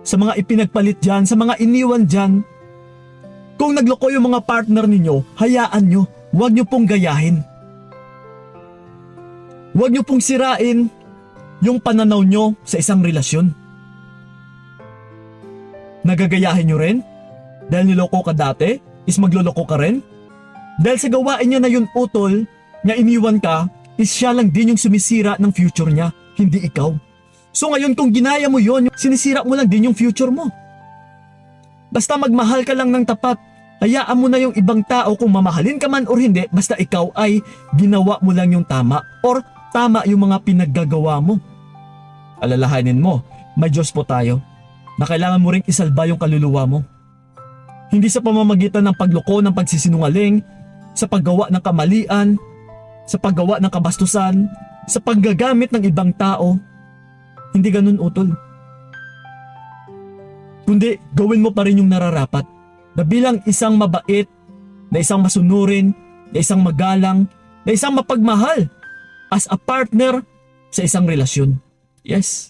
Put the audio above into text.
sa mga ipinagpalit dyan, sa mga iniwan dyan. Kung nagloko yung mga partner ninyo, hayaan nyo. Huwag nyo pong gayahin. Huwag nyo pong sirain yung pananaw nyo sa isang relasyon. Nagagayahin nyo rin? Dahil niloko ka dati, is magloloko ka rin? Dahil sa gawain niya na yun utol, niya iniwan ka, is siya lang din yung sumisira ng future niya, hindi ikaw. So ngayon kung ginaya mo yun, sinisira mo lang din yung future mo. Basta magmahal ka lang ng tapat, hayaan mo na yung ibang tao kung mamahalin ka man or hindi, basta ikaw ay ginawa mo lang yung tama or tama yung mga pinaggagawa mo. Alalahanin mo, may Diyos po tayo na kailangan mo ring isalba yung kaluluwa mo. Hindi sa pamamagitan ng pagloko, ng pagsisinungaling, sa paggawa ng kamalian, sa paggawa ng kabastusan, sa paggagamit ng ibang tao. Hindi ganun utol. Kundi gawin mo pa rin yung nararapat na bilang isang mabait, na isang masunurin, na isang magalang, na isang mapagmahal as a partner sa isang relasyon. Yes.